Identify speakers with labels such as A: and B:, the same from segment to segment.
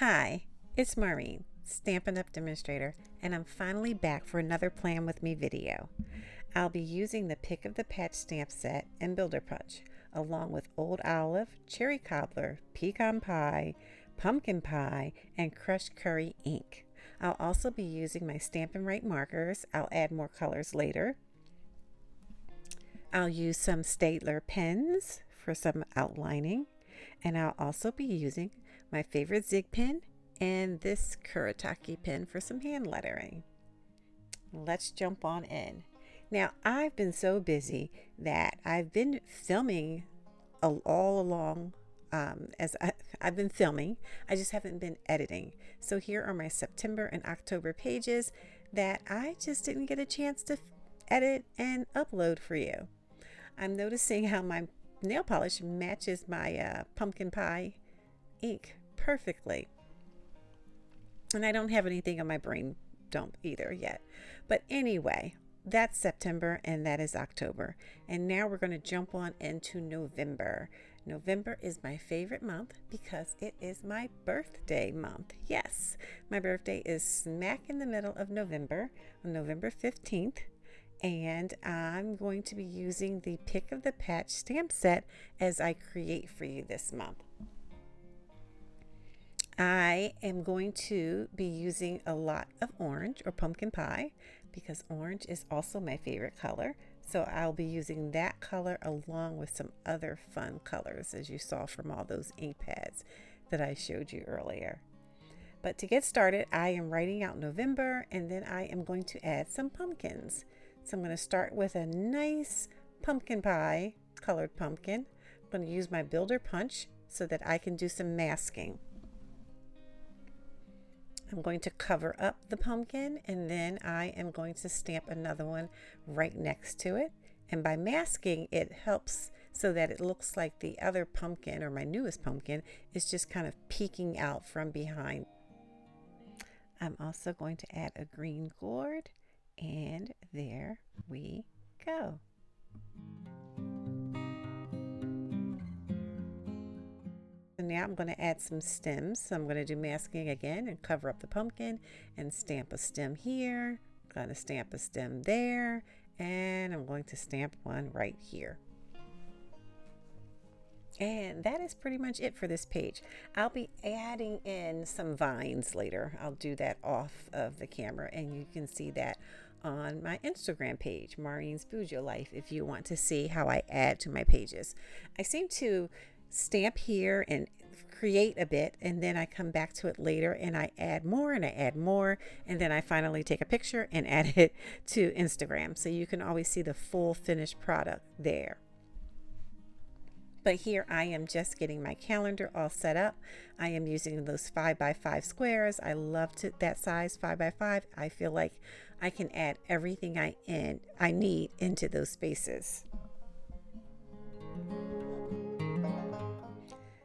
A: Hi, it's Maureen, Stampin' Up Demonstrator, and I'm finally back for another Plan With Me video. I'll be using the Pick of the Patch stamp set and Builder Punch, along with Old Olive, Cherry Cobbler, Pecan Pie, Pumpkin Pie, and Crushed Curry ink. I'll also be using my Stampin' Right markers. I'll add more colors later. I'll use some Staedtler pens for some outlining, and I'll also be using my favorite Zig pen and this Kuretake pen for some hand lettering. Let's jump on in. Now, I've been so busy that I've been filming all along. I've been filming, I just haven't been editing. So here are my September and October pages that I just didn't get a chance to edit and upload for you. I'm noticing how my nail polish matches my pumpkin pie ink perfectly. And I don't have anything on my brain dump either yet. But anyway, that's September and that is October. And now we're going to jump on into November. November is my favorite month because it is my birthday month. Yes, my birthday is smack in the middle of November, on November 15th. And I'm going to be using the Pick of the Patch stamp set as I create for you this month. I am going to be using a lot of orange or pumpkin pie because orange is also my favorite color. So I'll be using that color along with some other fun colors, as you saw from all those ink pads that I showed you earlier. But to get started, I am writing out November, and then I am going to add some pumpkins. So I'm going to start with a nice pumpkin pie, colored pumpkin. I'm going to use my Builder Punch so that I can do some masking. I'm going to cover up the pumpkin, and then I am going to stamp another one right next to it. And by masking, it helps so that it looks like the other pumpkin, or my newest pumpkin, is just kind of peeking out from behind. I'm also going to add a green gourd, and there we go. So now I'm going to add some stems. So I'm going to do masking again and cover up the pumpkin and stamp a stem here. I'm going to stamp a stem there, and I'm going to stamp one right here. And that is pretty much it for this page. I'll be adding in some vines later. I'll do that off of the camera, and you can see that on my Instagram page, Maureen's Bujo Life, if you want to see how I add to my pages. I seem to stamp here and create a bit, and then I come back to it later and I add more and I add more, and then I finally take a picture and add it to Instagram, so you can always see the full finished product there. But here I am just getting my calendar all set up. I am using those 5x5 squares. I love that size, 5x5. I feel like I can add everything I need into those spaces.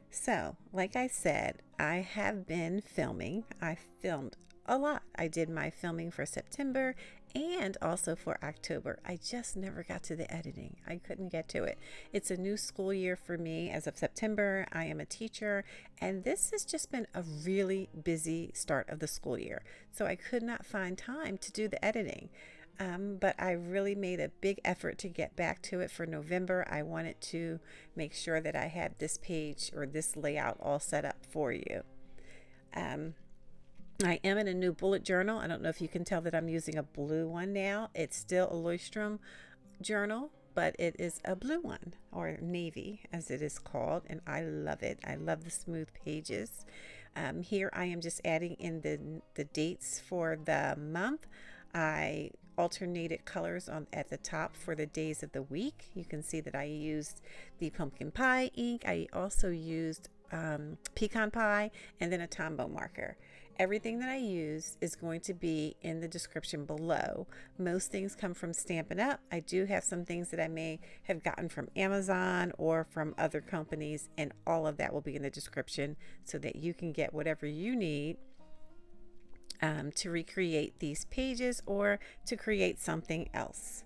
A: So, like I said, I have been filming. I filmed a lot. I did my filming for September and also for October. I just never got to the editing. I couldn't get to it. It's a new school year for me as of September. I am a teacher, and this has just been a really busy start of the school year. So I could not find time to do the editing. But I really made a big effort to get back to it for November. I wanted to make sure that I had this page or this layout all set up for you. I am in a new bullet journal. I don't know if you can tell that I'm using a blue one now. It's still a Leuchtturm journal, but it is a blue one, or navy as it is called, and I love it. I love the smooth pages. Here I am just adding in the dates for the month. I alternated colors at the top for the days of the week. You can see that I used the pumpkin pie ink. I also used pecan pie and then a Tombow marker. Everything that I use is going to be in the description below. Most things come from Stampin' Up. I do have some things that I may have gotten from Amazon or from other companies, and all of that will be in the description so that you can get whatever you need to recreate these pages or to create something else.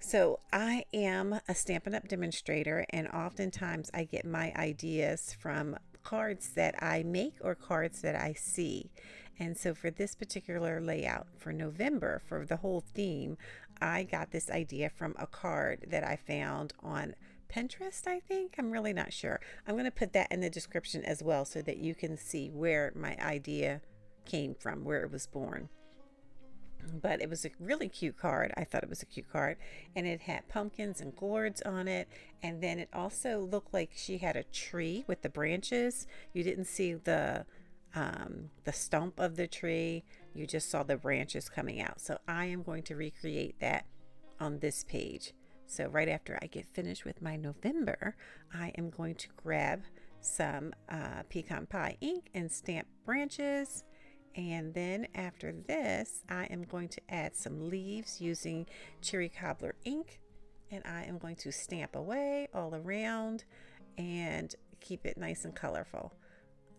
A: So I am a Stampin' Up demonstrator, and oftentimes I get my ideas from cards that I make or cards that I see. And so for this particular layout for November, for the whole theme, I got this idea from a card that I found on Pinterest, I think. I'm really not sure. I'm going to put that in the description as well so that you can see where my idea came from, where it was born. But it was a really cute card. I thought it was a cute card, and it had pumpkins and gourds on it, and then it also looked like she had a tree with the branches. You didn't see the stump of the tree, you just saw the branches coming out. So I am going to recreate that on this page. So right after I get finished with my November, I am going to grab some Pecan Pie ink and stamp branches. And then after this, I am going to add some leaves using Cherry Cobbler ink. And I am going to stamp away all around and keep it nice and colorful.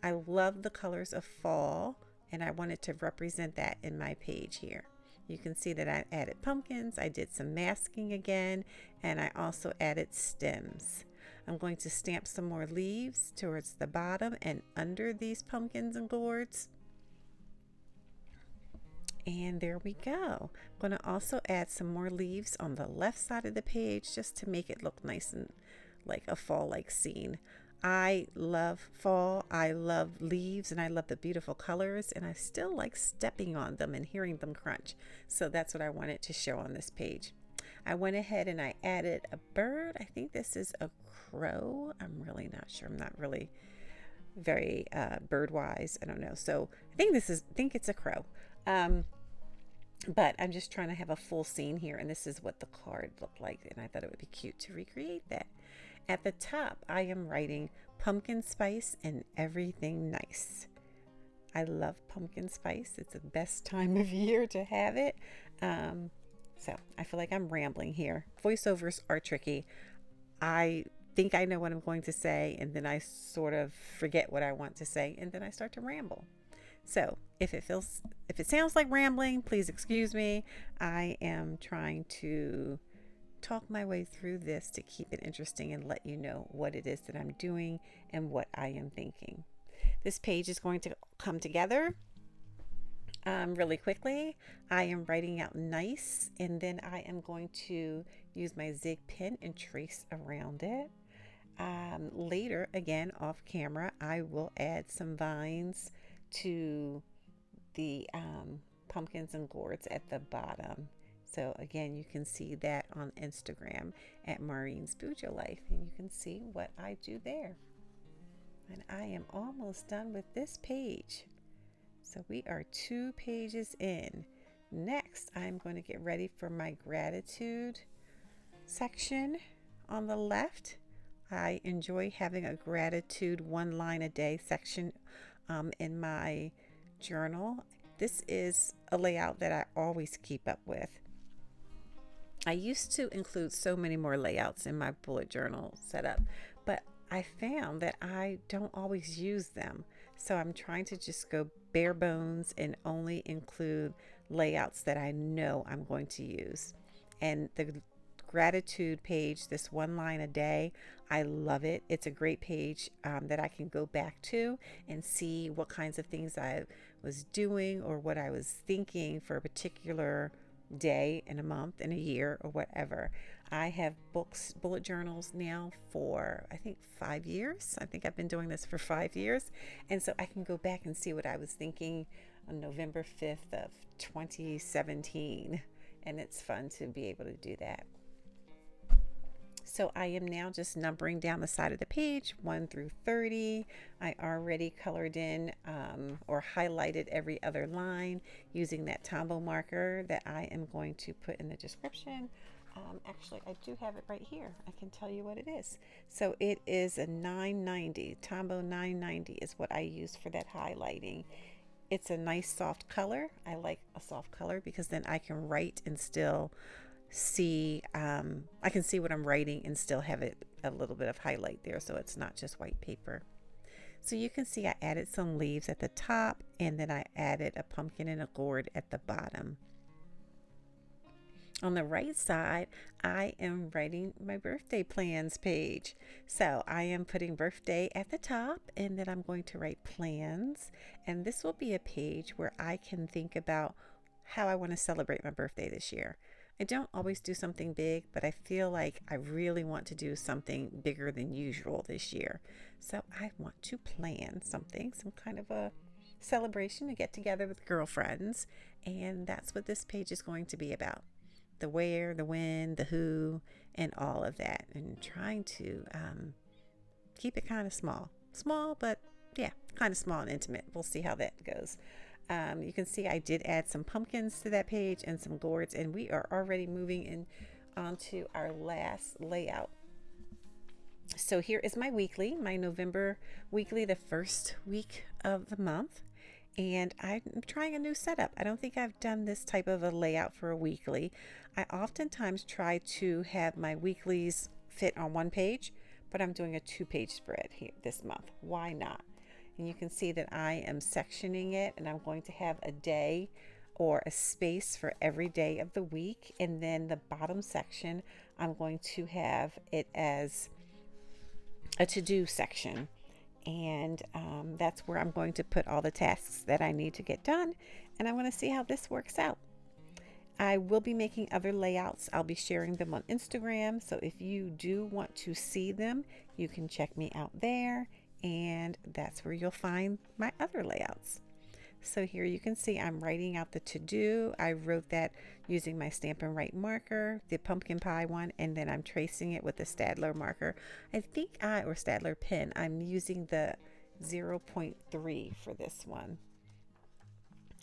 A: I love the colors of fall, and I wanted to represent that in my page here. You can see that I added pumpkins, I did some masking again, and I also added stems. I'm going to stamp some more leaves towards the bottom and under these pumpkins and gourds. And there we go. I'm going to also add some more leaves on the left side of the page just to make it look nice and like a fall-like scene. I love fall, I love leaves, and I love the beautiful colors, and I still like stepping on them and hearing them crunch. So that's what I wanted to show on this page. I went ahead and I added a bird. I think this is a crow. I'm really not sure. I'm not really very bird wise. I don't know. So I think it's a crow. But I'm just trying to have a full scene here, and this is what the card looked like, and I thought it would be cute to recreate that. At the top, I am writing pumpkin spice and everything nice. I love pumpkin spice. It's the best time of year to have it. So I feel like I'm rambling here. Voiceovers are tricky. I think I know what I'm going to say, and then I sort of forget what I want to say, and then I start to ramble. So if it sounds like rambling, please excuse me. I am trying to talk my way through this to keep it interesting and let you know what it is that I'm doing and what I am thinking. This page is going to come together really quickly. I am writing out nice, and then I am going to use my zig pen and trace around it. Later, again off camera, I will add some vines to the pumpkins and gourds at the bottom. So again, you can see that on Instagram at Maureen's Bujo Life, and you can see what I do there. And I am almost done with this page. So we are 2 pages in. Next, I'm going to get ready for my gratitude section on the left. I enjoy having a gratitude 1 line a day section in my journal. This is a layout that I always keep up with. I used to include so many more layouts in my bullet journal setup, but I found that I don't always use them. So I'm trying to just go bare bones and only include layouts that I know I'm going to use. And the gratitude page, this 1 line a day, I love it. It's a great page that I can go back to and see what kinds of things I was doing or what I was thinking for a particular day in a month, in a year, or whatever. I have bullet journals now for I think 5 years. I think I've been doing this for 5 years, and so I can go back and see what I was thinking on November 5th of 2017, and it's fun to be able to do that. So I am now just numbering down the side of the page 1 through 30. I already colored in or highlighted every other line using that Tombow marker that I am going to put in the description. Actually, I do have it right here. I can tell you what it is. So it is a 990. Tombow 990 is what I use for that highlighting. It's a nice soft color. I like a soft color because then I can write and still see, I can see what I'm writing and still have it a little bit of highlight there, so it's not just white paper. So you can see I added some leaves at the top, and then I added a pumpkin and a gourd at the bottom. On the right side, I am writing my birthday plans page. So I am putting birthday at the top, and then I'm going to write plans. And this will be a page where I can think about how I want to celebrate my birthday this year. I don't always do something big, but I feel like I really want to do something bigger than usual this year. So I want to plan something, some kind of a celebration to get together with girlfriends. And that's what this page is going to be about: the where, the when, the who, and all of that. And trying to keep it kind of small. Small, but yeah, kind of small and intimate. We'll see how that goes. You can see I did add some pumpkins to that page and some gourds, and we are already moving in onto our last layout. So here is my weekly, my November weekly, the first week of the month. And I'm trying a new setup. I don't think I've done this type of a layout for a weekly. I oftentimes try to have my weeklies fit on one page, but I'm doing a 2-page spread here this month. Why not? And you can see that I am sectioning it, and I'm going to have a day or a space for every day of the week. And then the bottom section, I'm going to have it as a to-do section. And that's where I'm going to put all the tasks that I need to get done. And I want to see how this works out. I will be making other layouts. I'll be sharing them on Instagram. So if you do want to see them, you can check me out there. And that's where you'll find my other layouts. So here you can see I'm writing out the to-do. I wrote that using my Stampin' Write marker, the pumpkin pie one, and then I'm tracing it with the Staedtler marker. Or Staedtler pen. I'm using the 0.3 for this one.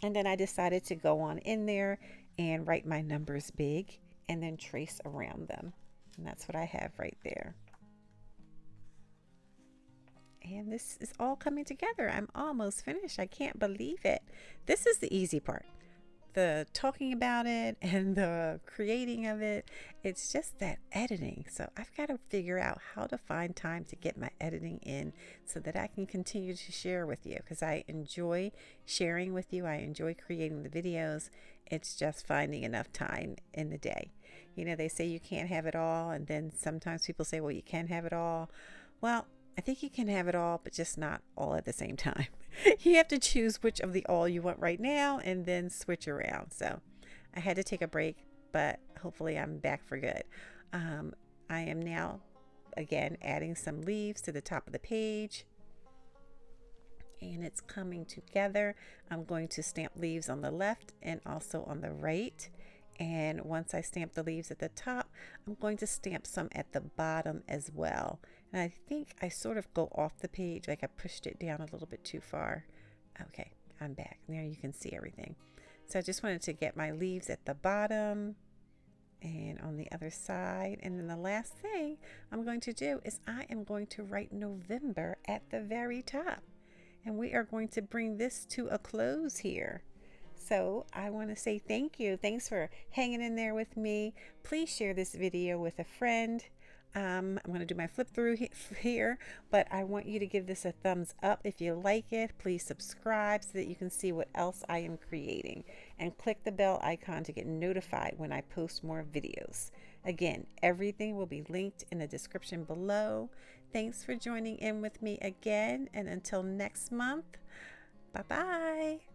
A: And then I decided to go on in there and write my numbers big and then trace around them. And that's what I have right there. And this is all coming together. I'm almost finished. I can't believe it. This is the easy part. The talking about it and the creating of it. It's just that editing. So I've got to figure out how to find time to get my editing in so that I can continue to share with you, because I enjoy sharing with you. I enjoy creating the videos. It's just finding enough time in the day. You know, they say you can't have it all. And then sometimes people say, well, you can have it all. Well, I think you can have it all, but just not all at the same time. You have to choose which of the all you want right now and then switch around. So I had to take a break, but hopefully I'm back for good. I am now, again, adding some leaves to the top of the page. And it's coming together. I'm going to stamp leaves on the left and also on the right. And once I stamp the leaves at the top, I'm going to stamp some at the bottom as well. And I think I sort of go off the page, like I pushed it down a little bit too far. Okay, I'm back. There you can see everything. So I just wanted to get my leaves at the bottom and on the other side. And then the last thing I'm going to do is I am going to write November at the very top. And we are going to bring this to a close here. So I want to say thank you. Thanks for hanging in there with me. Please share this video with a friend. I'm going to do my flip through here, but I want you to give this a thumbs up if you like it. Please subscribe so that you can see what else I am creating, and click the bell icon to get notified when I post more videos. Again, everything will be linked in the description below. Thanks for joining in with me again, and until next month, bye-bye.